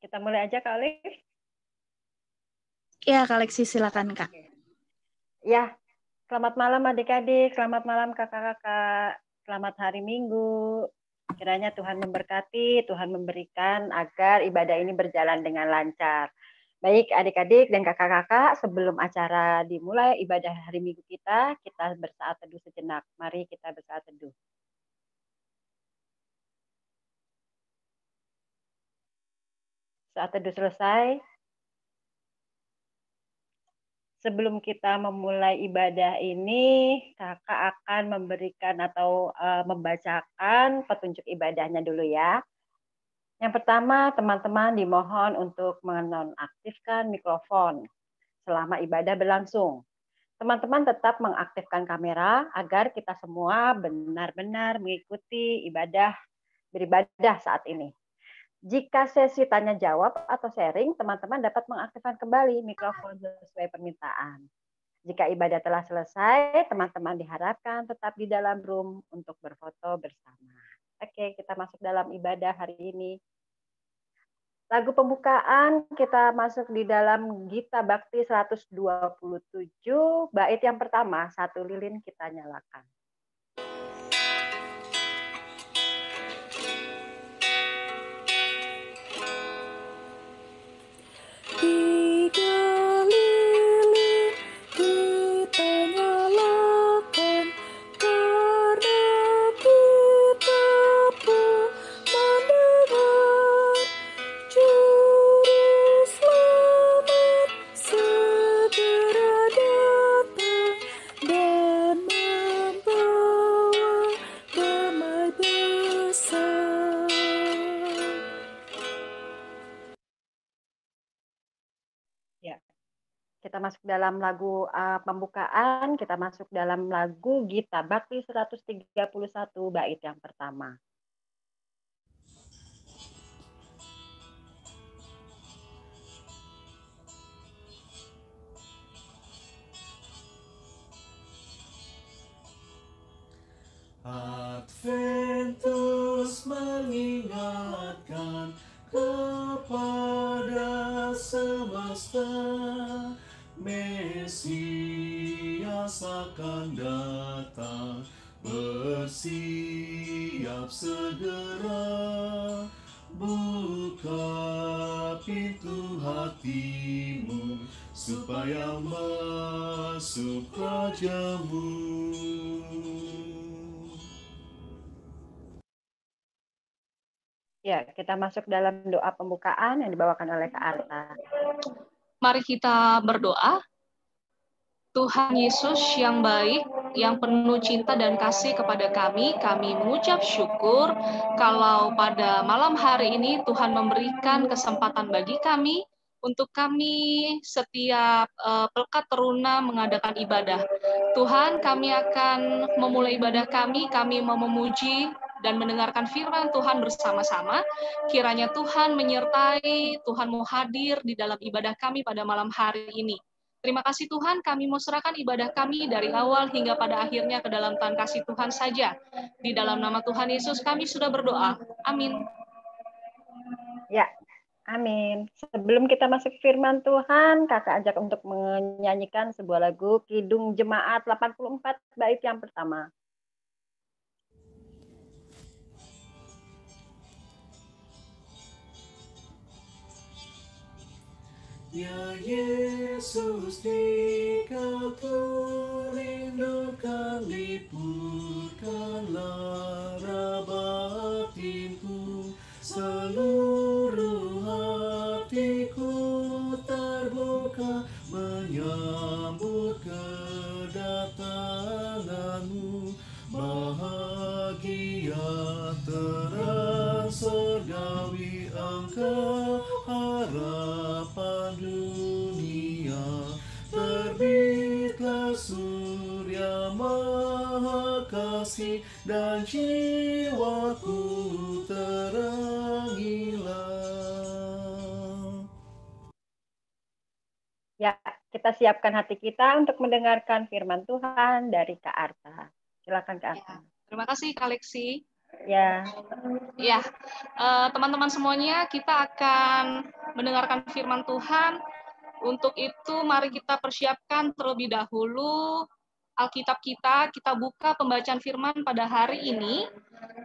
Kita mulai aja, Kak Olive. Ya, Kak Lexi, silakan, Kak. Ya, selamat malam adik-adik, selamat malam kakak-kakak, selamat hari Minggu. Kiranya Tuhan memberkati, Tuhan memberikan agar ibadah ini berjalan dengan lancar. Baik adik-adik dan kakak-kakak, sebelum acara dimulai ibadah hari Minggu kita bersaat teduh sejenak. Mari kita bersaat teduh. Saat teduh selesai, sebelum kita memulai ibadah ini, kakak akan memberikan atau membacakan petunjuk ibadahnya dulu ya. Yang pertama, teman-teman dimohon untuk menonaktifkan mikrofon selama ibadah berlangsung. Teman-teman tetap mengaktifkan kamera agar kita semua benar-benar mengikuti beribadah saat ini. Jika sesi tanya jawab atau sharing, teman-teman dapat mengaktifkan kembali mikrofon sesuai permintaan. Jika ibadah telah selesai, teman-teman diharapkan tetap di dalam room untuk berfoto bersama. Oke, kita masuk dalam ibadah hari ini. Lagu pembukaan kita masuk di dalam Gita Bakti 127, bait yang pertama, satu lilin kita nyalakan. Kita masuk dalam lagu pembukaan, kita masuk dalam lagu Gita Bakti 131 bait yang pertama. Adventus mengingatkan kepada semesta, Mesias akan datang, bersiap segera. Buka pintu hatimu supaya masuk rajamu. Ya, kita masuk dalam doa pembukaan yang dibawakan oleh Kak Arta. Mari kita berdoa. Tuhan Yesus yang baik, yang penuh cinta dan kasih kepada kami mengucap syukur kalau pada malam hari ini Tuhan memberikan kesempatan bagi kami untuk kami setiap pelkat teruna mengadakan ibadah. Tuhan, kami akan memulai ibadah kami mau memuji dan mendengarkan firman Tuhan bersama-sama. Kiranya Tuhan menyertai, Tuhan mau hadir di dalam ibadah kami pada malam hari ini. Terima kasih Tuhan, kami mau serahkan ibadah kami dari awal hingga pada akhirnya ke dalam tangan kasih Tuhan saja. Di dalam nama Tuhan Yesus kami sudah berdoa. Amin. Ya, amin. Sebelum kita masuk firman Tuhan, kakak ajak untuk menyanyikan sebuah lagu Kidung Jemaat 84 bait yang pertama. Ya Yesus, Dikau rindukan, liputkanlah batinku, seluruh hatiku terbuka menyambut kedatanganmu. Bahagia terang surgawi engkau, harapan dunia. Terbitlah surya maha kasih dan jiwaku terangilah. Ya, kita siapkan hati kita untuk mendengarkan firman Tuhan dari Kak Arta. Silakan Kak Arta. Ya, terima kasih Kak Lexi. Ya. Ya, teman-teman semuanya, kita akan mendengarkan firman Tuhan. Untuk itu, mari kita persiapkan terlebih dahulu Alkitab kita. Kita buka pembacaan firman pada hari ini,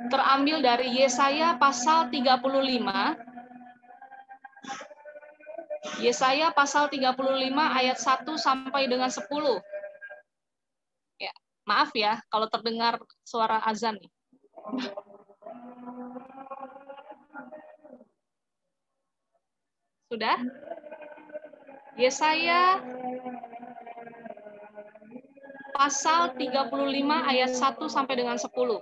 terambil dari Yesaya pasal 35. Yesaya pasal 35 ayat 1 sampai dengan 10. Ya, maaf ya kalau terdengar suara azan nih. Sudah? Yesaya pasal 35 ayat 1 sampai dengan 10.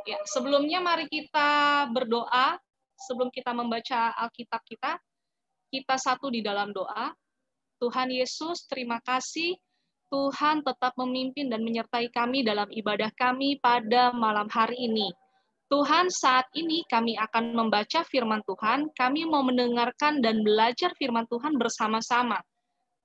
Ya, sebelumnya mari kita berdoa. Sebelum kita membaca Alkitab kita satu di dalam doa. Tuhan Yesus, terima kasih. Tuhan tetap memimpin dan menyertai kami dalam ibadah kami pada malam hari ini. Tuhan, saat ini kami akan membaca firman Tuhan. Kami mau mendengarkan dan belajar firman Tuhan bersama-sama.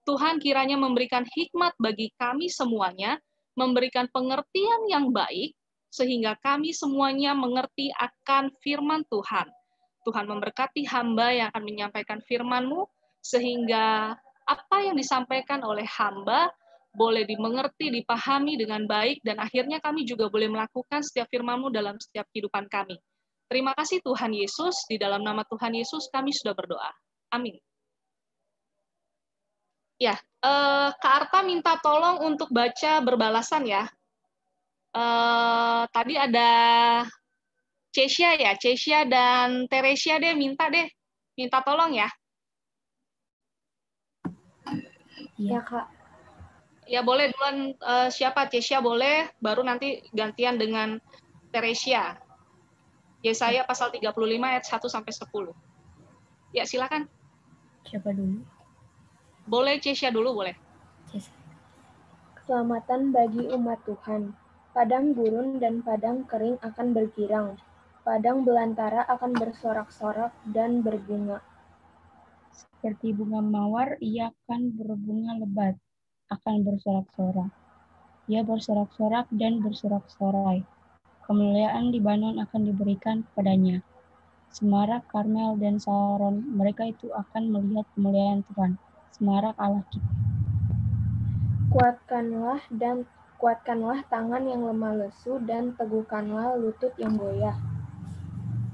Tuhan kiranya memberikan hikmat bagi kami semuanya, memberikan pengertian yang baik, sehingga kami semuanya mengerti akan firman Tuhan. Tuhan memberkati hamba yang akan menyampaikan firman-Mu, sehingga apa yang disampaikan oleh hamba boleh dimengerti, dipahami dengan baik, dan akhirnya kami juga boleh melakukan setiap firman-Mu dalam setiap kehidupan kami. Terima kasih Tuhan Yesus, di dalam nama Tuhan Yesus kami sudah berdoa. Amin. Ya, Kak Arta minta tolong untuk baca berbalasan ya. Tadi ada Cesia dan Teresia deh, minta tolong ya. Iya, Kak. Ya boleh duluan siapa? Cesia boleh, baru nanti gantian dengan Teresia. Yesaya pasal 35 ayat 1 sampai 10. Ya, silakan. Siapa dulu? Boleh Cesia dulu, boleh. Keselamatan bagi umat Tuhan. Padang gurun dan padang kering akan bergirang. Padang belantara akan bersorak-sorak dan berbunga. Seperti bunga mawar, ia akan berbunga lebat, akan bersorak-sorak. Ia bersorak-sorak dan bersorak-sorai. Kemuliaan Libanon akan diberikan kepadanya. Semarak, Karmel, dan Saron, mereka itu akan melihat kemuliaan Tuhan. Semarak Allah kita. Kuatkanlah tangan yang lemah lesu dan teguhkanlah lutut yang goyah.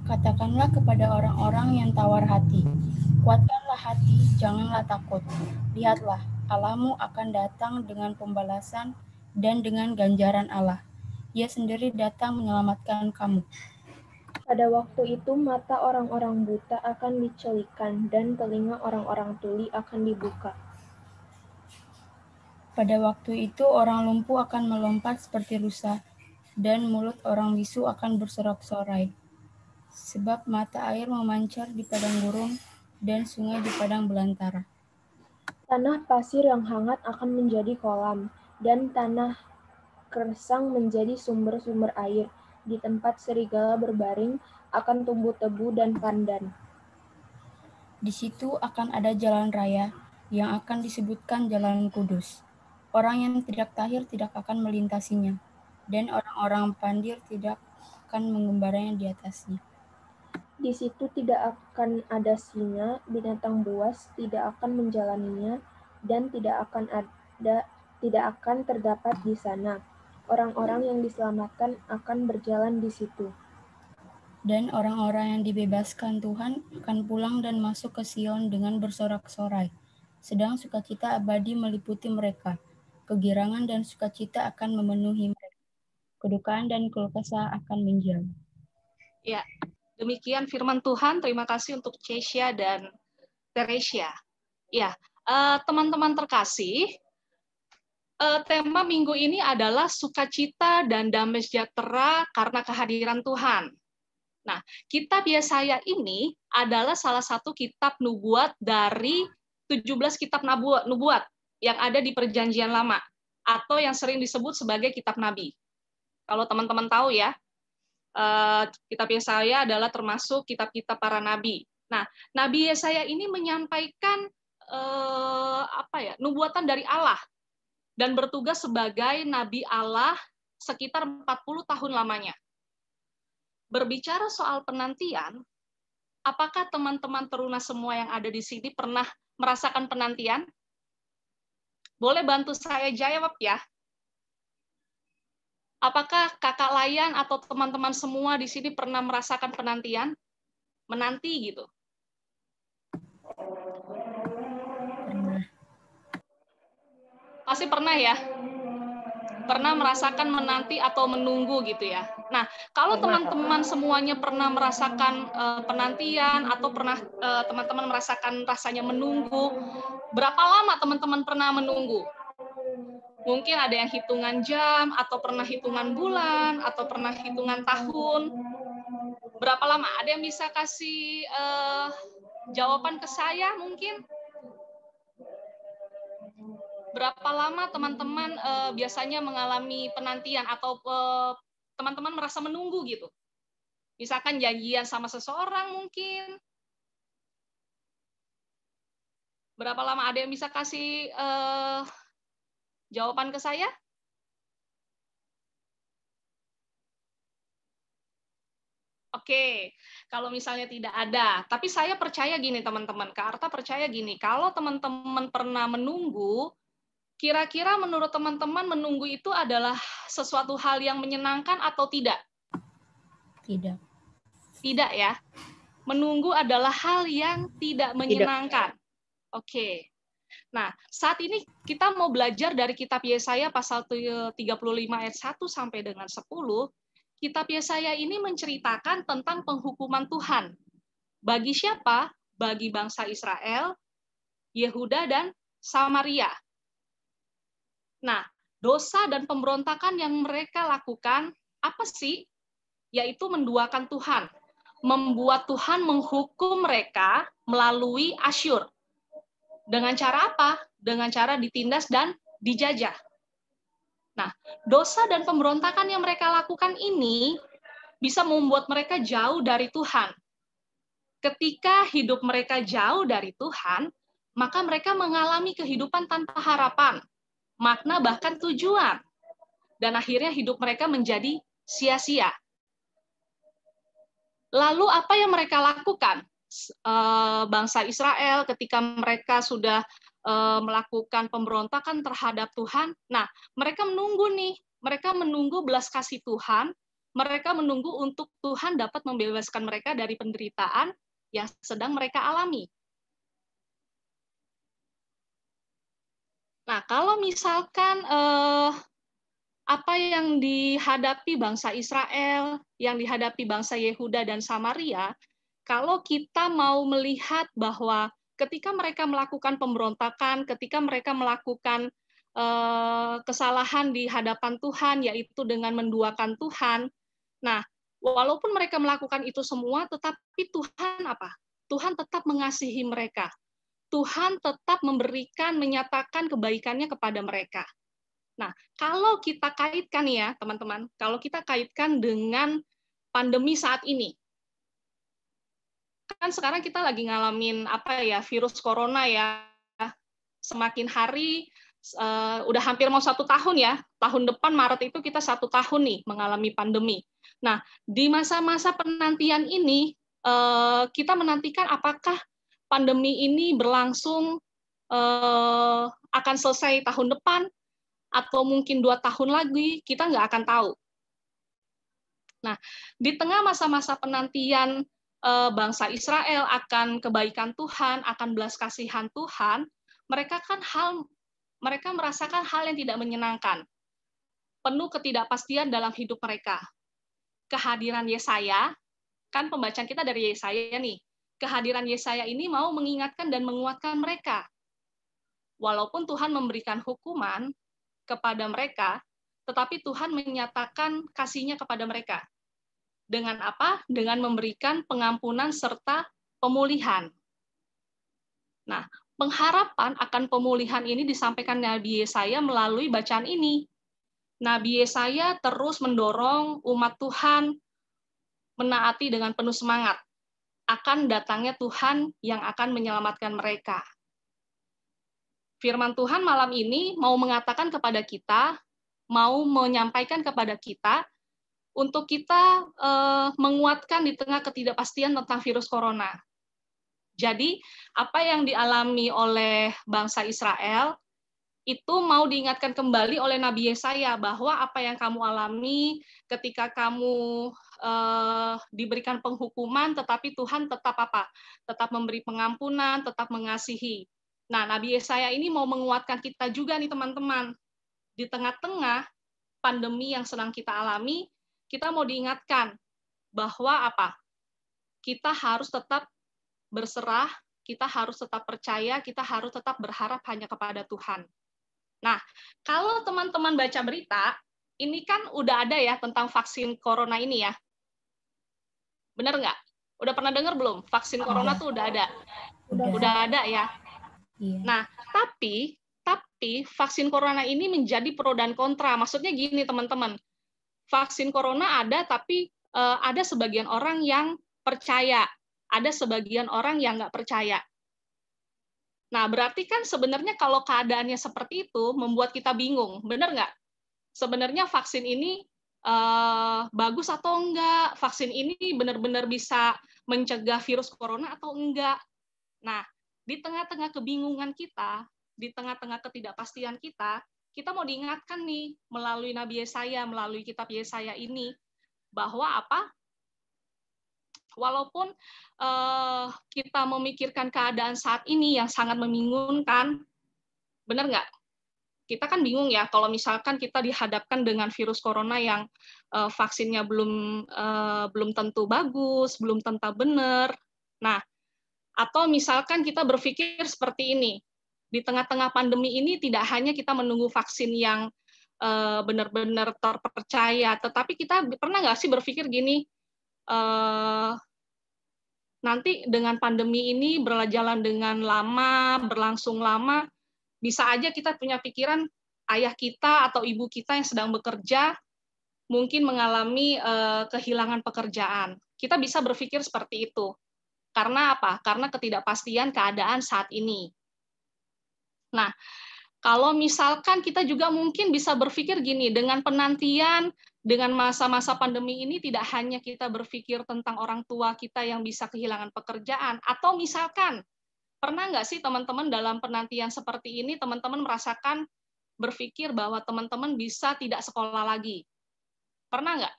Katakanlah kepada orang-orang yang tawar hati, kuatkanlah hati, janganlah takut. Lihatlah, Allahmu akan datang dengan pembalasan dan dengan ganjaran Allah. Ia sendiri datang menyelamatkan kamu. Pada waktu itu mata orang-orang buta akan dicelikan dan telinga orang-orang tuli akan dibuka. Pada waktu itu orang lumpuh akan melompat seperti rusa, dan mulut orang bisu akan bersorak-sorai. Sebab mata air memancar di padang gurun, dan sungai di padang belantara. Tanah pasir yang hangat akan menjadi kolam, dan tanah kersang menjadi sumber-sumber air. Di tempat serigala berbaring akan tumbuh tebu dan pandan. Di situ akan ada jalan raya yang akan disebutkan Jalan Kudus. Orang yang tidak tahir tidak akan melintasinya, dan orang-orang pandir tidak akan mengembaranya di atasnya. Di situ tidak akan ada singa, binatang buas tidak akan menjalaninya, dan tidak akan terdapat di sana. Orang-orang yang diselamatkan akan berjalan di situ. Dan orang-orang yang dibebaskan Tuhan akan pulang dan masuk ke Sion dengan bersorak-sorai. Sedang sukacita abadi meliputi mereka. Kegirangan dan sukacita akan memenuhi mereka. Kedukaan dan keluh kesah akan menjauh. Ya, demikian firman Tuhan. Terima kasih untuk Cesia dan Teresia. Ya, teman-teman terkasih, tema minggu ini adalah sukacita dan damai sejahtera karena kehadiran Tuhan. Nah, kitab Yesaya ini adalah salah satu kitab nubuat dari 17 kitab nubuat yang ada di Perjanjian Lama, atau yang sering disebut sebagai kitab Nabi. Kalau teman-teman tahu ya, kitab Yesaya adalah termasuk kitab-kitab para nabi. Nah, Nabi Yesaya ini menyampaikan nubuatan dari Allah dan bertugas sebagai nabi Allah sekitar 40 tahun lamanya. Berbicara soal penantian, apakah teman-teman teruna semua yang ada di sini pernah merasakan penantian? Boleh bantu saya jawab ya. Apakah kakak Layan atau teman-teman semua di sini pernah merasakan penantian? Menanti gitu. Pernah. Pasti pernah ya? Pernah merasakan menanti atau menunggu gitu ya. Nah, kalau teman-teman semuanya pernah merasakan penantian atau pernah teman-teman merasakan rasanya menunggu, berapa lama teman-teman pernah menunggu? Mungkin ada yang hitungan jam, atau pernah hitungan bulan, atau pernah hitungan tahun. Berapa lama? Ada yang bisa kasih jawaban ke saya mungkin? Berapa lama teman-teman biasanya mengalami penantian atau teman-teman merasa menunggu gitu? Misalkan janjian sama seseorang mungkin. Berapa lama? Ada yang bisa kasih jawaban ke saya? Oke, kalau misalnya tidak ada, tapi saya percaya gini teman-teman, Kak Arta percaya gini, kalau teman-teman pernah menunggu, kira-kira menurut teman-teman menunggu itu adalah sesuatu hal yang menyenangkan atau tidak? Tidak. Tidak ya. Menunggu adalah hal yang tidak menyenangkan. Oke. Nah, saat ini kita mau belajar dari kitab Yesaya pasal 35 ayat 1 sampai dengan 10. Kitab Yesaya ini menceritakan tentang penghukuman Tuhan. Bagi siapa? Bagi bangsa Israel, Yehuda, dan Samaria. Nah, dosa dan pemberontakan yang mereka lakukan, apa sih? Yaitu menduakan Tuhan. Membuat Tuhan menghukum mereka melalui Asyur. Dengan cara apa? Dengan cara ditindas dan dijajah. Nah, dosa dan pemberontakan yang mereka lakukan ini bisa membuat mereka jauh dari Tuhan. Ketika hidup mereka jauh dari Tuhan, maka mereka mengalami kehidupan tanpa harapan, makna bahkan tujuan. Dan akhirnya hidup mereka menjadi sia-sia. Lalu apa yang mereka lakukan? Bangsa Israel ketika mereka sudah melakukan pemberontakan terhadap Tuhan, nah mereka menunggu nih, mereka menunggu belas kasih Tuhan, mereka menunggu untuk Tuhan dapat membebaskan mereka dari penderitaan yang sedang mereka alami. Nah, kalau misalkan apa yang dihadapi bangsa Israel, yang dihadapi bangsa Yehuda dan Samaria, kalau kita mau melihat bahwa ketika mereka melakukan pemberontakan, ketika mereka melakukan kesalahan di hadapan Tuhan, yaitu dengan menduakan Tuhan. Nah, walaupun mereka melakukan itu semua, tetapi Tuhan apa? Tuhan tetap mengasihi mereka. Tuhan tetap memberikan, menyatakan kebaikannya kepada mereka. Nah, kalau kita kaitkan ya, teman-teman, kalau kita kaitkan dengan pandemi saat ini, kan sekarang kita lagi ngalamin virus corona ya, semakin hari udah hampir mau 1 tahun ya, tahun depan Maret itu kita 1 tahun nih mengalami pandemi. Nah, di masa-masa penantian ini kita menantikan apakah pandemi ini berlangsung akan selesai tahun depan atau mungkin 2 tahun lagi, kita nggak akan tahu. Nah, di tengah masa-masa penantian bangsa Israel akan kebaikan Tuhan, akan belas kasihan Tuhan, mereka merasakan hal yang tidak menyenangkan, penuh ketidakpastian dalam hidup mereka. Kehadiran Yesaya, kan pembacaan kita dari Yesaya nih, kehadiran Yesaya ini mau mengingatkan dan menguatkan mereka. Walaupun Tuhan memberikan hukuman kepada mereka, tetapi Tuhan menyatakan kasih-Nya kepada mereka. Dengan apa? Dengan memberikan pengampunan serta pemulihan. Nah, pengharapan akan pemulihan ini disampaikan Nabi Yesaya melalui bacaan ini. Nabi Yesaya terus mendorong umat Tuhan menaati dengan penuh semangat akan datangnya Tuhan yang akan menyelamatkan mereka. Firman Tuhan malam ini mau mengatakan kepada kita mau menyampaikan kepada kita untuk kita menguatkan di tengah ketidakpastian tentang virus corona. Jadi, apa yang dialami oleh bangsa Israel itu mau diingatkan kembali oleh Nabi Yesaya bahwa apa yang kamu alami ketika kamu diberikan penghukuman, tetapi Tuhan tetap apa? Tetap memberi pengampunan, tetap mengasihi. Nah, Nabi Yesaya ini mau menguatkan kita juga nih teman-teman. Di tengah-tengah pandemi yang sedang kita alami, kita mau diingatkan bahwa apa? Kita harus tetap berserah, kita harus tetap percaya, kita harus tetap berharap hanya kepada Tuhan. Nah, kalau teman-teman baca berita, ini kan udah ada ya tentang vaksin corona ini ya. Benar nggak? Udah pernah dengar belum? Vaksin corona tuh udah ada. Udah ada ya. Iya. Nah, tapi vaksin corona ini menjadi pro dan kontra. Maksudnya gini teman-teman, vaksin corona ada, tapi ada sebagian orang yang percaya, ada sebagian orang yang nggak percaya. Nah, berarti kan sebenarnya kalau keadaannya seperti itu membuat kita bingung, benar nggak? Sebenarnya vaksin ini bagus atau enggak? Vaksin ini benar-benar bisa mencegah virus corona atau enggak? Nah, di tengah-tengah kebingungan kita, di tengah-tengah ketidakpastian kita mau diingatkan nih melalui Nabi Yesaya, melalui kitab Yesaya ini, bahwa apa? Walaupun kita memikirkan keadaan saat ini yang sangat membingungkan, benar nggak? Kita kan bingung ya kalau misalkan kita dihadapkan dengan virus corona yang vaksinnya belum tentu bagus, belum tentu benar. Nah, atau misalkan kita berpikir seperti ini, di tengah-tengah pandemi ini tidak hanya kita menunggu vaksin yang benar-benar terpercaya, tetapi kita pernah nggak sih berpikir gini, nanti dengan pandemi ini berjalan dengan lama, berlangsung lama, bisa aja kita punya pikiran ayah kita atau ibu kita yang sedang bekerja mungkin mengalami kehilangan pekerjaan. Kita bisa berpikir seperti itu. Karena apa? Karena ketidakpastian keadaan saat ini. Nah, kalau misalkan kita juga mungkin bisa berpikir gini, dengan penantian, dengan masa-masa pandemi ini tidak hanya kita berpikir tentang orang tua kita yang bisa kehilangan pekerjaan, atau misalkan, pernah nggak sih teman-teman dalam penantian seperti ini, teman-teman merasakan berpikir bahwa teman-teman bisa tidak sekolah lagi? Pernah nggak?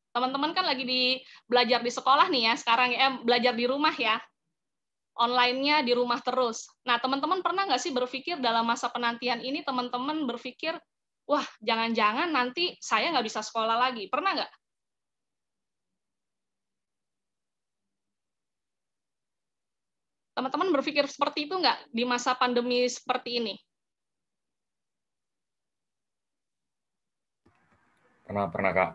Teman-teman kan lagi belajar di sekolah nih ya, sekarang belajar di rumah ya, online-nya di rumah terus. Nah, teman-teman pernah nggak sih berpikir dalam masa penantian ini, teman-teman berpikir, wah, jangan-jangan nanti saya nggak bisa sekolah lagi. Pernah nggak? Teman-teman berpikir seperti itu nggak di masa pandemi seperti ini? Pernah Kak.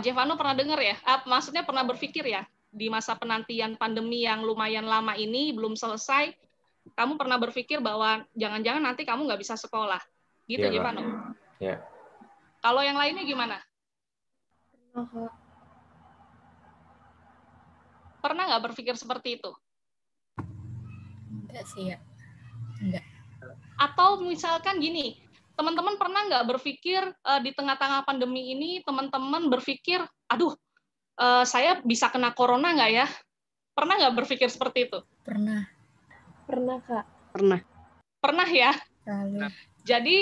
Jevano pernah dengar ya? Maksudnya pernah berpikir ya? Di masa penantian pandemi yang lumayan lama ini, belum selesai, kamu pernah berpikir bahwa jangan-jangan nanti kamu nggak bisa sekolah. Gitu, Iya, Jevano? Iya. Kalau yang lainnya gimana? Pernah nggak berpikir seperti itu? Enggak sih ya. Enggak. Atau misalkan gini, teman-teman pernah nggak berpikir di tengah-tengah pandemi ini, teman-teman berpikir, aduh, saya bisa kena corona nggak ya? Pernah nggak berpikir seperti itu? Pernah. Pernah, Kak. Pernah. Pernah ya? Lalu. Jadi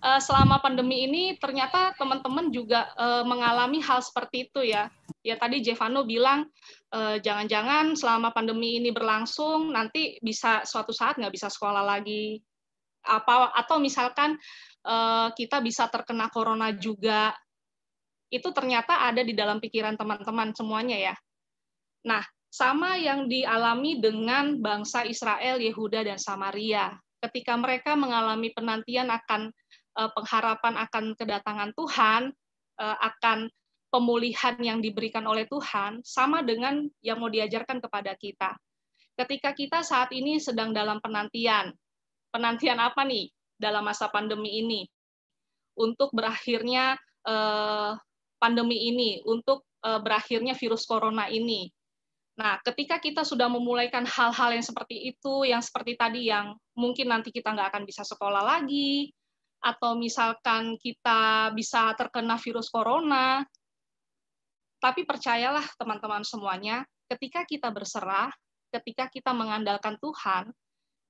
selama pandemi ini ternyata teman-teman juga mengalami hal seperti itu ya. Ya tadi Jevano bilang jangan-jangan selama pandemi ini berlangsung nanti bisa suatu saat nggak bisa sekolah lagi. Atau misalkan kita bisa terkena corona juga. Itu ternyata ada di dalam pikiran teman-teman semuanya ya. Nah, sama yang dialami dengan bangsa Israel, Yehuda, dan Samaria. Ketika mereka mengalami penantian akan pengharapan akan kedatangan Tuhan, akan pemulihan yang diberikan oleh Tuhan, sama dengan yang mau diajarkan kepada kita. Ketika kita saat ini sedang dalam penantian apa nih dalam masa pandemi ini? Untuk berakhirnya pandemi ini, untuk berakhirnya virus corona ini. Nah, ketika kita sudah memulaikan hal-hal yang seperti itu, yang seperti tadi, yang mungkin nanti kita nggak akan bisa sekolah lagi, atau misalkan kita bisa terkena virus corona. Tapi percayalah teman-teman semuanya, ketika kita berserah, ketika kita mengandalkan Tuhan,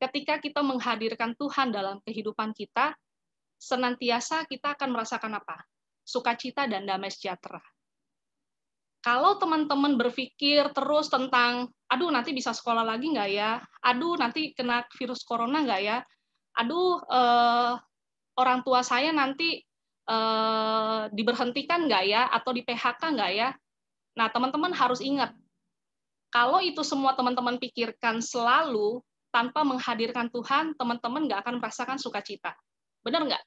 ketika kita menghadirkan Tuhan dalam kehidupan kita, senantiasa kita akan merasakan apa? Sukacita dan damai sejahtera. Kalau teman-teman berpikir terus tentang, aduh nanti bisa sekolah lagi nggak ya? Aduh nanti kena virus corona nggak ya? Aduh orang tua saya nanti diberhentikan nggak ya? Atau di PHK nggak ya? Nah, teman-teman harus ingat, kalau itu semua teman-teman pikirkan selalu, tanpa menghadirkan Tuhan, teman-teman nggak akan merasakan sukacita. Benar nggak?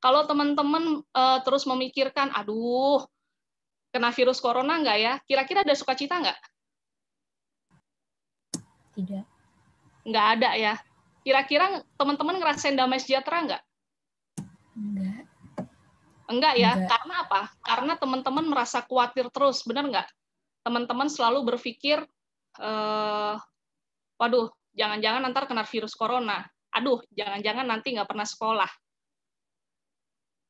Kalau teman-teman terus memikirkan, aduh, kena virus corona nggak ya? Kira-kira ada sukacita nggak? Tidak. Nggak ada ya. Kira-kira teman-teman ngerasain damai sejahtera nggak? Enggak. Enggak ya. Enggak. Karena apa? Karena teman-teman merasa khawatir terus, benar nggak? Teman-teman selalu berpikir, waduh, jangan-jangan nanti kena virus corona. Aduh, jangan-jangan nanti nggak pernah sekolah.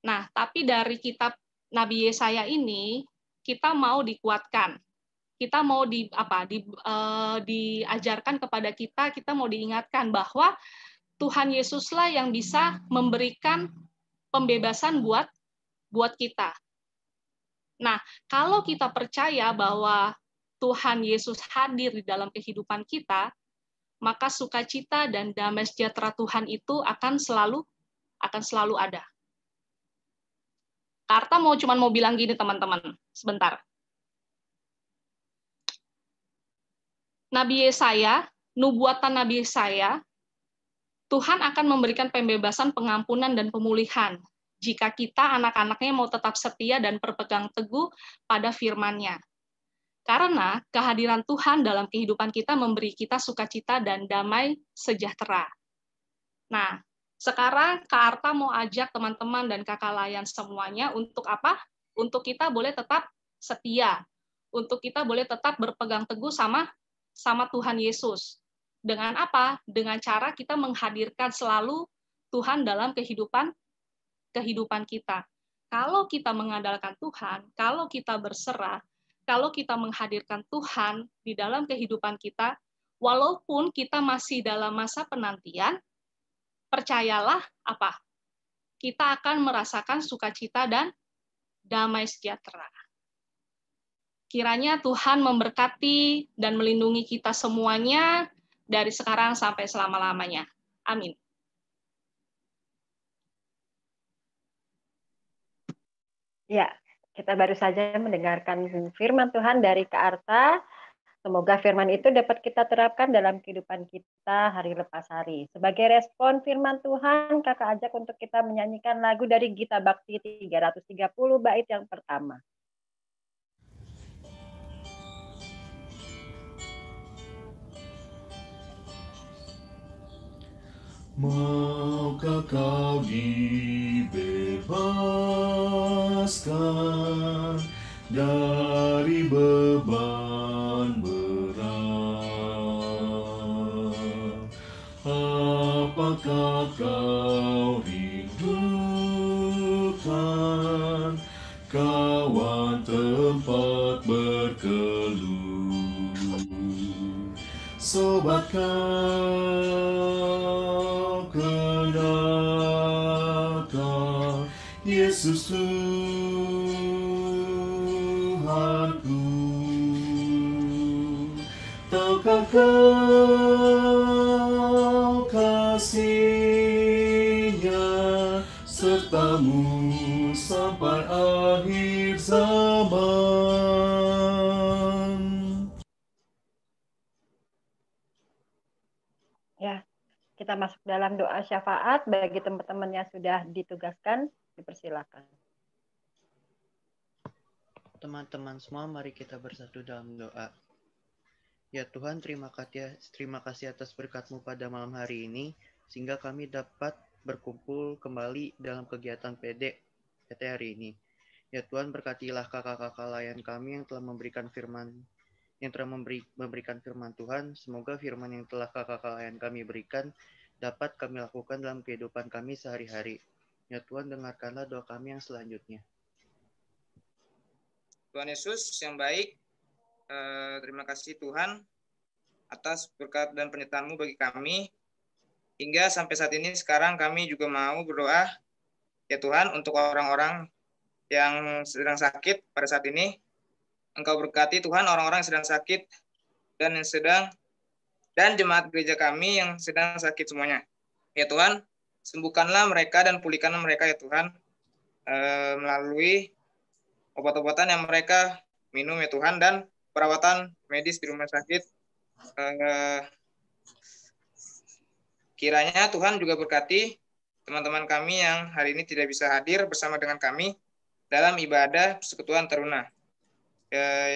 Nah, tapi dari kitab Nabi Yesaya ini, kita mau dikuatkan. Kita mau diajarkan kepada kita mau diingatkan bahwa Tuhan Yesuslah yang bisa memberikan pembebasan buat kita. Nah, kalau kita percaya bahwa Tuhan Yesus hadir di dalam kehidupan kita, maka sukacita dan damai sejahtera Tuhan itu akan selalu ada. Karta cuma mau bilang gini teman-teman, sebentar. Nabi Yesaya, nubuatan Nabi Yesaya, Tuhan akan memberikan pembebasan, pengampunan, dan pemulihan jika kita anak-anaknya mau tetap setia dan berpegang teguh pada firman-Nya. Karena kehadiran Tuhan dalam kehidupan kita memberi kita sukacita dan damai sejahtera. Nah, sekarang Kak Arta mau ajak teman-teman dan kakak layan semuanya untuk apa? Untuk kita boleh tetap setia. Untuk kita boleh tetap berpegang teguh sama Tuhan Yesus. Dengan apa? Dengan cara kita menghadirkan selalu Tuhan dalam kehidupan kita. Kalau kita mengandalkan Tuhan, kalau kita berserah, kalau kita menghadirkan Tuhan di dalam kehidupan kita, walaupun kita masih dalam masa penantian, percayalah apa? Kita akan merasakan sukacita dan damai sejahtera. Kiranya Tuhan memberkati dan melindungi kita semuanya dari sekarang sampai selama-lamanya. Amin. Ya, kita baru saja mendengarkan firman Tuhan dari Kak Arta. Semoga firman itu dapat kita terapkan dalam kehidupan kita hari lepas hari. Sebagai respon firman Tuhan, Kakak ajak untuk kita menyanyikan lagu dari Gita Bakti 330 bait yang pertama. Maukah kau dibebaskan dari beban berat? Apakah kau rindukan kawan tempat berkeluh? Sobat kau kenalkah Yesus Tuhanku? Tahukah kau kasih-Nya sertamu sampai akhir zaman? Ya, kita masuk dalam doa syafaat bagi teman-teman yang sudah ditugaskan, dipersilakan. Teman-teman semua, mari kita bersatu dalam doa. Ya Tuhan, terima kasih atas berkat-Mu pada malam hari ini, sehingga kami dapat berkumpul kembali dalam kegiatan PT hari ini. Ya Tuhan, berkatilah kakak-kakak layan kami yang telah memberikan firman Tuhan. Semoga firman yang telah kakak layan kami berikan dapat kami lakukan dalam kehidupan kami sehari-hari. Ya Tuhan, dengarkanlah doa kami yang selanjutnya. Tuhan Yesus yang baik, terima kasih Tuhan atas berkat dan penyertaan-Mu bagi kami. Hingga sampai saat ini sekarang kami juga mau berdoa, ya Tuhan, untuk orang-orang yang sedang sakit pada saat ini. Engkau berkati Tuhan orang-orang yang sedang sakit dan jemaat gereja kami yang sedang sakit semuanya. Ya Tuhan, sembuhkanlah mereka dan pulihkanlah mereka ya Tuhan, melalui obat-obatan yang mereka minum ya Tuhan, dan perawatan medis di rumah sakit. Kiranya Tuhan juga berkati teman-teman kami yang hari ini tidak bisa hadir bersama dengan kami dalam ibadah persekutuan teruna.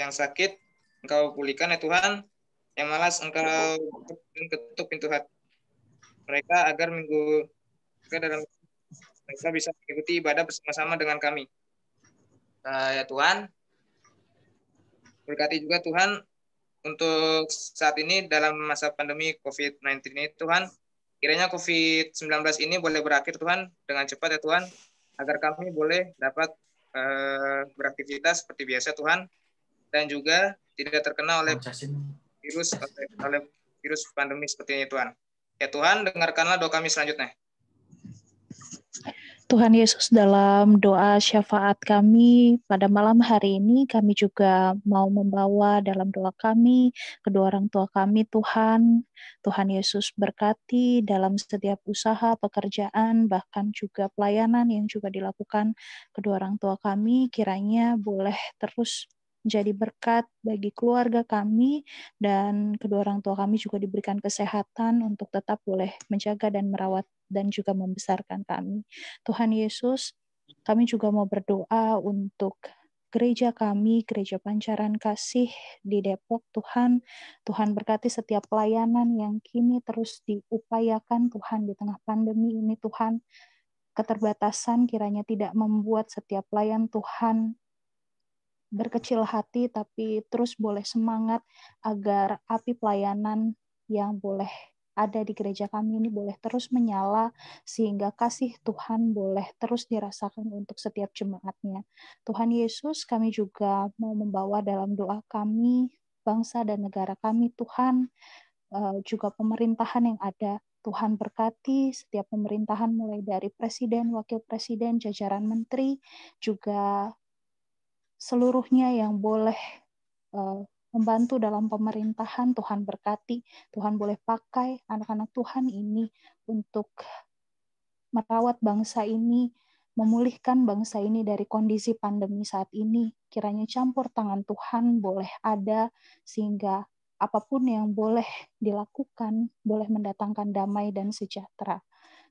Yang sakit Engkau pulihkan ya Tuhan, yang malas Engkau ketuk pintu hati mereka agar mereka bisa mengikuti ibadah bersama-sama dengan kami. Ya Tuhan, berkati juga Tuhan untuk saat ini dalam masa pandemi COVID-19 ini Tuhan, kiranya COVID-19 ini boleh berakhir Tuhan dengan cepat ya Tuhan, agar kami boleh dapat beraktivitas seperti biasa Tuhan, dan juga tidak terkena oleh virus pandemi seperti ini Tuhan. Ya Tuhan, dengarkanlah doa kami selanjutnya. Tuhan Yesus, dalam doa syafaat kami pada malam hari ini, kami juga mau membawa dalam doa kami kedua orang tua kami, Tuhan. Tuhan Yesus berkati dalam setiap usaha, pekerjaan, bahkan juga pelayanan yang juga dilakukan kedua orang tua kami, kiranya boleh terus menjadi berkat bagi keluarga kami, dan kedua orang tua kami juga diberikan kesehatan untuk tetap boleh menjaga dan merawat dan juga membesarkan kami. Tuhan Yesus, kami juga mau berdoa untuk gereja kami, Gereja Pancaran Kasih di Depok, Tuhan. Tuhan berkati setiap pelayanan yang kini terus diupayakan, Tuhan, di tengah pandemi ini, Tuhan. Keterbatasan kiranya tidak membuat setiap pelayan, Tuhan, berkecil hati, tapi terus boleh semangat agar api pelayanan yang boleh ada di gereja kami ini boleh terus menyala, sehingga kasih Tuhan boleh terus dirasakan untuk setiap jemaatnya. Tuhan Yesus, kami juga mau membawa dalam doa kami, bangsa dan negara kami, Tuhan, juga pemerintahan yang ada. Tuhan berkati setiap pemerintahan mulai dari presiden, wakil presiden, jajaran menteri, juga seluruhnya yang boleh membantu dalam pemerintahan. Tuhan berkati, Tuhan boleh pakai anak-anak Tuhan ini untuk merawat bangsa ini, memulihkan bangsa ini dari kondisi pandemi saat ini. Kiranya campur tangan Tuhan boleh ada, sehingga apapun yang boleh dilakukan, boleh mendatangkan damai dan sejahtera.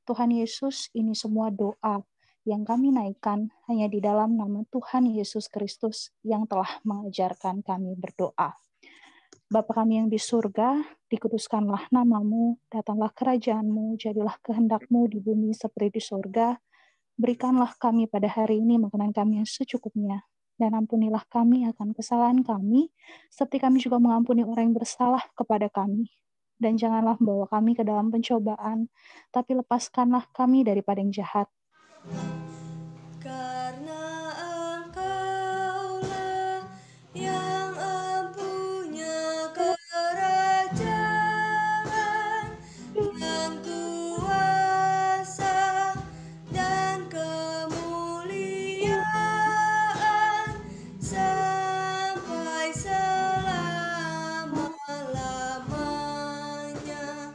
Tuhan Yesus, ini semua doa yang kami naikkan hanya di dalam nama Tuhan Yesus Kristus yang telah mengajarkan kami berdoa. Bapa kami yang di surga, dikuduskanlah namamu, datanglah kerajaan-Mu, jadilah kehendak-Mu di bumi seperti di surga. Berikanlah kami pada hari ini makanan kami yang secukupnya, dan ampunilah kami akan kesalahan kami, seperti kami juga mengampuni orang yang bersalah kepada kami. Dan janganlah membawa kami ke dalam pencobaan, tapi lepaskanlah kami daripada yang jahat. Karena Engkaulah yang empunya kerajaan dan kuasa dan kemuliaan sampai selama-lamanya.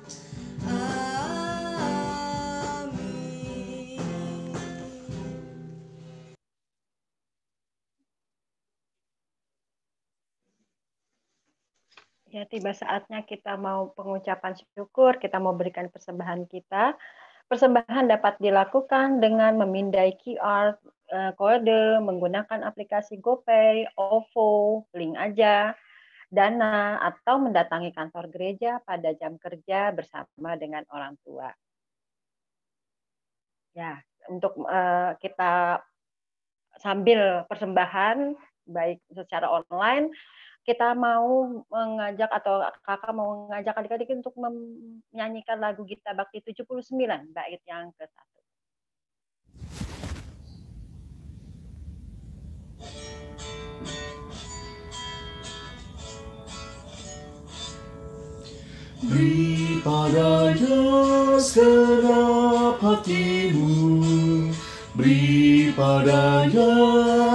Ya, tiba saatnya kita mau pengucapan syukur, kita mau berikan persembahan kita. Persembahan dapat dilakukan dengan memindai QR kode, menggunakan aplikasi GoPay, OVO, Link Aja, Dana, atau mendatangi kantor gereja pada jam kerja bersama dengan orang tua. Ya, untuk kita sambil persembahan, baik secara online, kita mau mengajak atau kakak mau mengajak adik-adik untuk menyanyikan lagu Gita Bakti 79, bait yang ke-1. Beri padanya segenap hatimu, beri padanya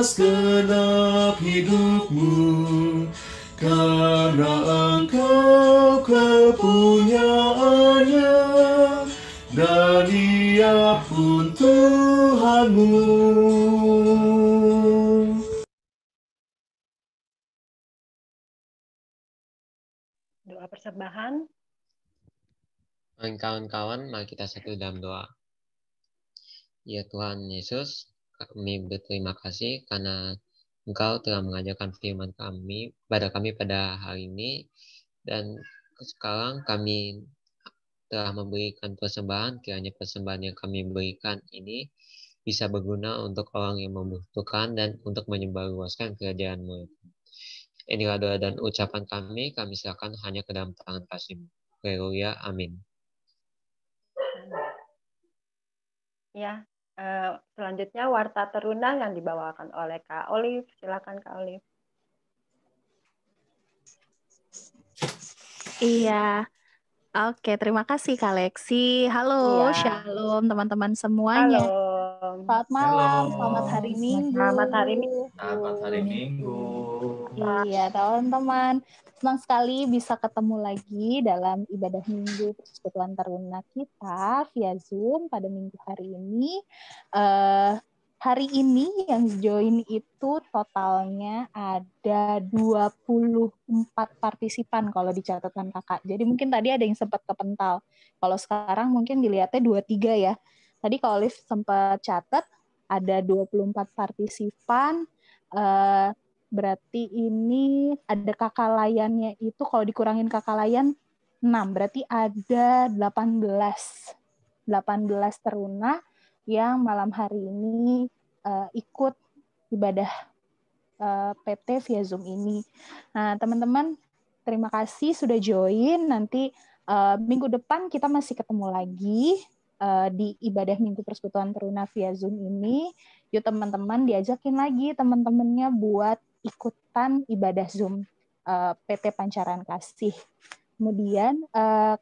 segenap hidupmu, karena engkau kepunyaannya, dan Ia pun Tuhanmu. Doa persembahan. Kawan-kawan, mari kita satu dalam doa. Ya Tuhan Yesus, kami berterima kasih karena Engkau telah mengajarkan firman kami pada hari ini, dan sekarang kami telah memberikan persembahan. Kiranya persembahan yang kami berikan ini bisa berguna untuk orang yang membutuhkan dan untuk menyebarluaskan kerajaan-Mu. Inilah doa dan ucapan kami serahkan hanya ke dalam tangan kasih-Mu. Haleluya, amin. Ya, selanjutnya warta teruna yang dibawakan oleh Kak Olive. Silakan Kak Olive. Iya, oke, terima kasih Kak Lexi. Halo, Iya. shalom teman-teman semuanya. Halo. Selamat malam, selamat hari Minggu. Selamat hari Minggu. Selamat hari Minggu. Iya, teman-teman. Senang sekali bisa ketemu lagi dalam ibadah Minggu Persekutuan Teruna kita via Zoom pada minggu hari ini. Hari ini yang join itu totalnya ada 24 partisipan kalau di catatan kakak. Jadi mungkin tadi ada yang sempat kepental. Kalau sekarang mungkin dilihatnya 23 ya. Tadi kalau Olive sempat catat ada 24 partisipan. Berarti ini ada kakak layannya itu kalau dikurangin kakak layan 6. Berarti ada 18 teruna yang malam hari ini ikut ibadah PT via Zoom ini. Nah, teman-teman, terima kasih sudah join. Nanti minggu depan kita masih ketemu lagi di ibadah Minggu Persekutuan Teruna via Zoom ini. Yuk teman-teman diajakin lagi teman-temannya buat ikutan ibadah Zoom PT Pancaran Kasih. Kemudian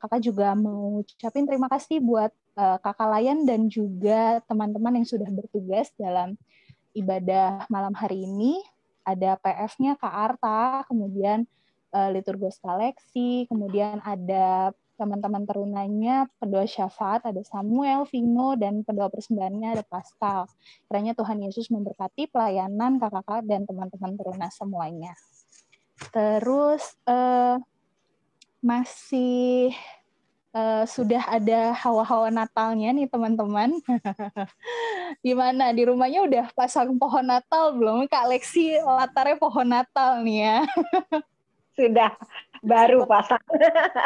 kakak juga mau ucapin terima kasih buat kakak Layan dan juga teman-teman yang sudah bertugas dalam ibadah malam hari ini. Ada PF-nya Kak Arta, kemudian Liturgos Kaleksi, kemudian ada teman-teman terunanya, pendoa syafaat, ada Samuel, Vino, dan pendoa persembahannya ada Pascal. Kiranya Tuhan Yesus memberkati pelayanan kakak-kakak dan teman-teman teruna semuanya. Terus masih sudah ada hawa-hawa Natalnya nih teman-teman. Gimana, di rumahnya udah pasang pohon Natal belum? Kak Lexi latarnya pohon Natal nih ya. Sudah, baru pasang.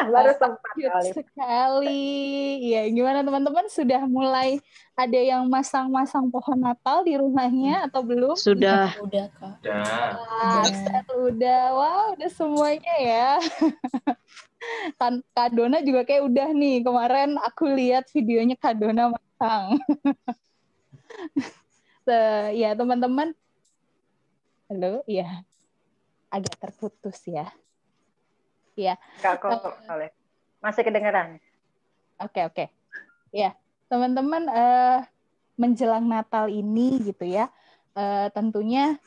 Baru sempat sekali. Ya, gimana teman-teman, sudah mulai ada yang masang-masang pohon Natal di rumahnya atau belum? Sudah. Udah, Kak. Udah. Wow, udah semuanya ya. Kak Dona juga kayak udah nih, kemarin aku lihat videonya Kak Dona masang. Ya teman-teman, halo, ya agak terputus ya. Ya. Enggak kok, masih kedengeran. Oke. Ya, teman-teman, menjelang Natal ini gitu ya, tentunya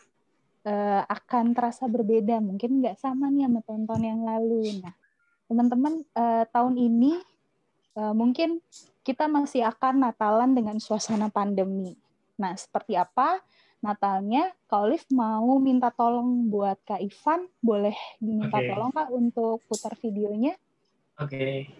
akan terasa berbeda, mungkin nggak sama nih sama tahun-tahun yang lalu. Nah, teman-teman, tahun ini mungkin kita masih akan Natalan dengan suasana pandemi. Nah, seperti apa Natalnya? Kak Olive mau minta tolong buat Kak Ivan, boleh diminta tolong Kak untuk putar videonya? Oke.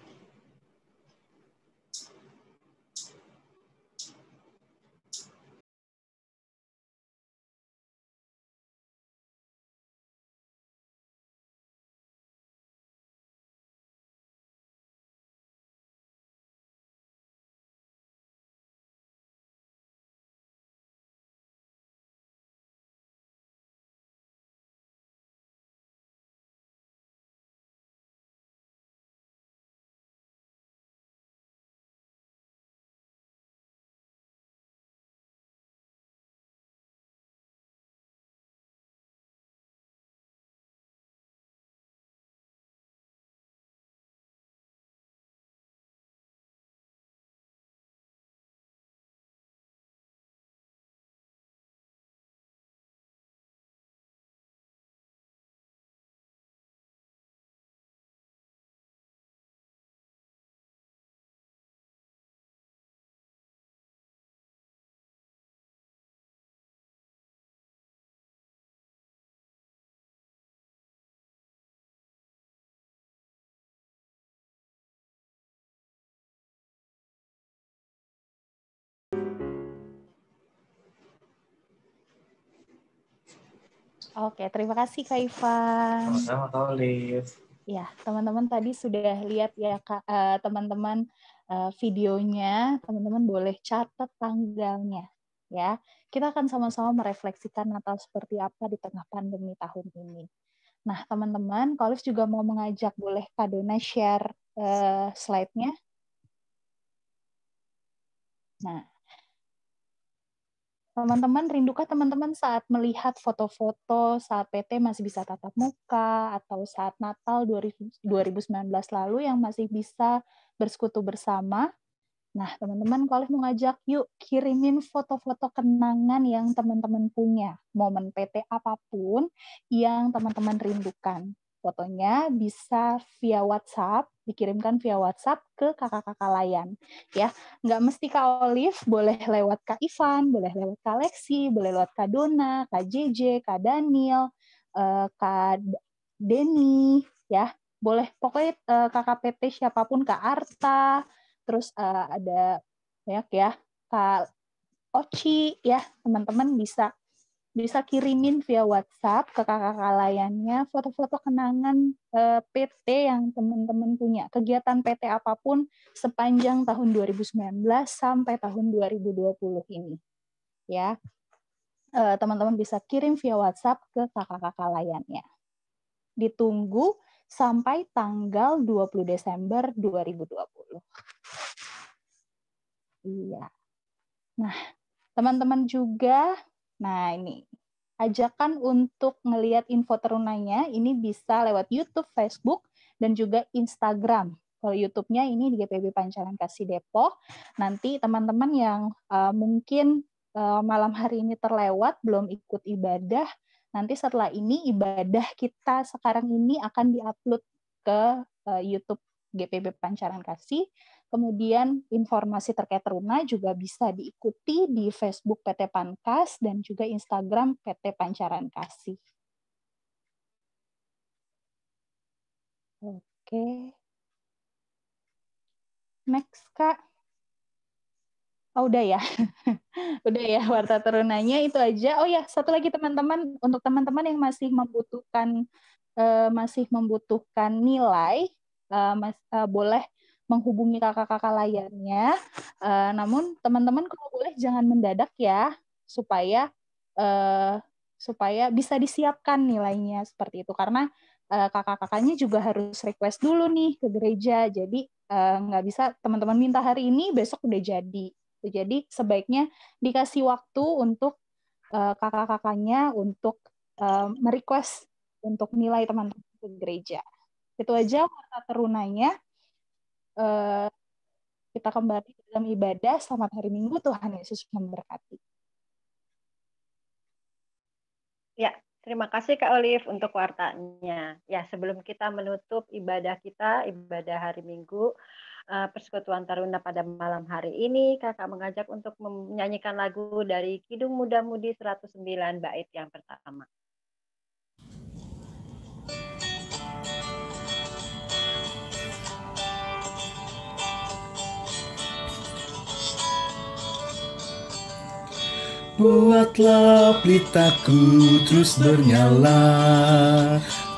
Oke, terima kasih Kak Ivan. Sama-sama Kak Olive. Ya, teman-teman tadi sudah lihat ya Kak, teman-teman videonya, teman-teman boleh catat tanggalnya ya. Kita akan sama-sama merefleksikan Natal seperti apa di tengah pandemi tahun ini. Nah, teman-teman, Kak Olive juga mau mengajak, boleh Kak Dona share slide-nya. Nah, teman-teman, rindukah teman-teman saat melihat foto-foto saat PT masih bisa tatap muka, atau saat Natal 2019 lalu yang masih bisa bersekutu bersama? Nah, teman-teman, kalau mau ngajak, yuk kirimin foto-foto kenangan yang teman-teman punya, momen PT apapun yang teman-teman rindukan. Fotonya bisa via WhatsApp, dikirimkan via WhatsApp ke kakak-kakak layan. Ya, nggak mesti Kak Olive, boleh lewat Kak Ivan, boleh lewat Kak Lexi, boleh lewat Kak Dona, Kak JJ, Kak Daniel, Kak Denny, ya, boleh pokoknya kakak PT siapapun, Kak Arta, terus ada banyak ya, Kak Oci, ya, teman-teman bisa kirimin via WhatsApp ke kakak-kakak layannya foto-foto kenangan PT yang teman-teman punya, kegiatan PT apapun sepanjang tahun 2019 sampai tahun 2020 ini. Ya, teman-teman bisa kirim via WhatsApp ke kakak-kakak layannya. Ditunggu sampai tanggal 20 Desember 2020. Iya. Nah, teman-teman juga, nah ini, ajakan untuk ngelihat info terunanya, ini bisa lewat YouTube, Facebook, dan juga Instagram. Kalau YouTube-nya ini di GPB Pancaran Kasih Depok. Nanti teman-teman yang mungkin malam hari ini terlewat, belum ikut ibadah, nanti setelah ini ibadah kita sekarang ini akan diupload ke YouTube GPB Pancaran Kasih. Kemudian informasi terkait teruna juga bisa diikuti di Facebook PT Pankas dan juga Instagram PT Pancaran Kasih. Oke. Next, Kak. Oh, udah ya. Udah ya, warta terunanya itu aja. Oh ya, satu lagi teman-teman, untuk teman-teman yang masih membutuhkan nilai, boleh menghubungi kakak-kakak layarnya. Namun teman-teman kalau boleh jangan mendadak ya, supaya bisa disiapkan nilainya seperti itu. Karena kakak-kakaknya juga harus request dulu nih ke gereja. Jadi nggak bisa teman-teman minta hari ini, besok udah jadi. Jadi sebaiknya dikasih waktu untuk kakak-kakaknya untuk merequest untuk nilai teman-teman ke gereja. Itu aja warta terunanya. Kita kembali dalam ibadah. Selamat hari Minggu, Tuhan Yesus memberkati. Ya, terima kasih Kak Olive untuk wartanya. Ya, sebelum kita menutup ibadah kita, ibadah hari Minggu, Persekutuan Taruna pada malam hari ini, Kakak mengajak untuk menyanyikan lagu dari Kidung Muda Mudi 109 bait yang pertama. Buatlah pelitaku terus bernyala,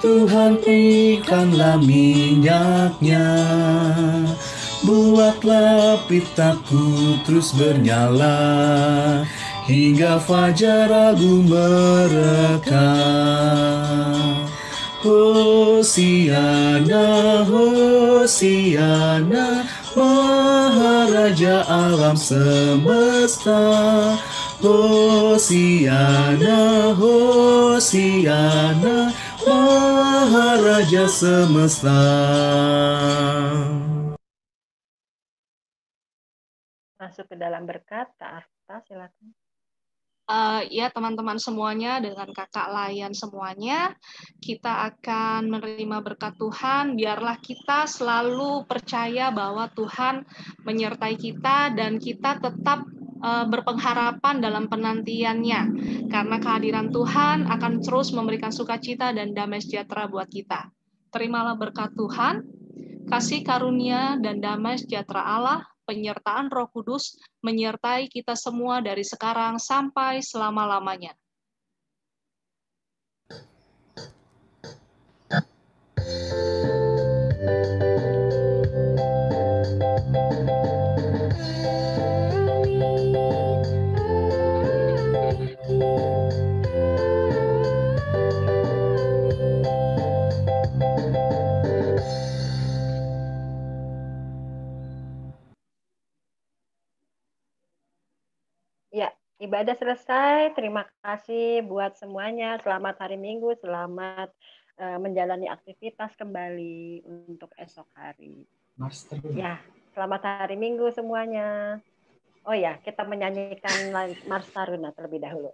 Tuhan berikanlah minyaknya. Buatlah pelitaku terus bernyala, hingga fajar agung mereka. Hosiana, Hosiana, Maharaja alam semesta. Hosiana, Hosiana, Maharaja semesta. Masuk ke dalam berkat, Kak Arta, silakan. Ya teman-teman semuanya, dengan kakak layan semuanya, kita akan menerima berkat Tuhan. Biarlah kita selalu percaya bahwa Tuhan menyertai kita dan kita tetap berpengharapan dalam penantiannya, karena kehadiran Tuhan akan terus memberikan sukacita dan damai sejahtera buat kita. Terimalah berkat Tuhan, kasih karunia dan damai sejahtera Allah, penyertaan Roh Kudus menyertai kita semua dari sekarang sampai selama-lamanya. Sudah ada selesai. Terima kasih buat semuanya. Selamat hari Minggu, selamat menjalani aktivitas kembali untuk esok hari. Ya, selamat hari Minggu semuanya. Oh ya, kita menyanyikan Mars Taruna terlebih dahulu.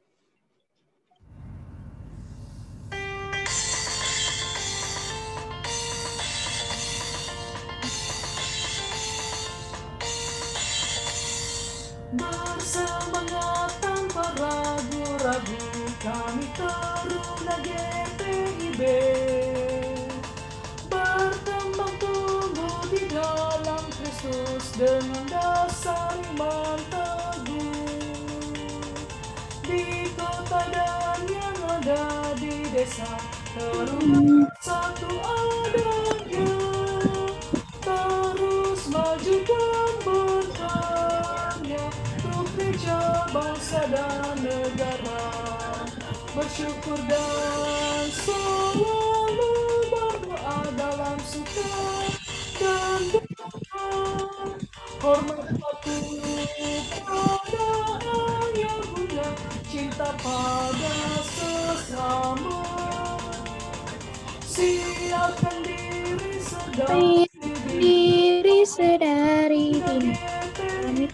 Bersemangat tanpa ragu-ragu kami Taruna GPIB, berkembang tumbuh di dalam Kristus dengan dasar iman teguh. Di kota dan yang ada di desa Taruna satu adanya, terus maju dan berkarya untuk gereja, bangsa dan negara. Bersyukur dan selalu berdoa dalam suka dan duka. Hormat patuh pada Yang Mulia, cinta pada sesama. Siapkan diri sedari dini kami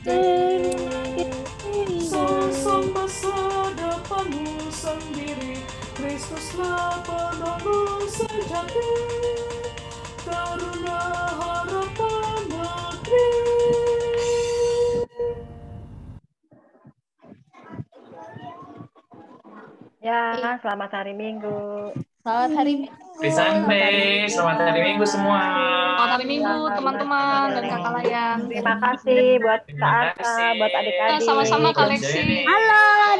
sosok masa depanmu sendiri. Kristuslah penolong sejati, Taruna harapan negeri. Ya, selamat hari Minggu. Selamat hari Minggu. Happy Sunday, selamat hari Minggu semua. Selamat hari Minggu teman-teman dan kakak layang. Terima kasih buat Kak Arta, buat adik-adik. Sama-sama Kak Lexi. Halo.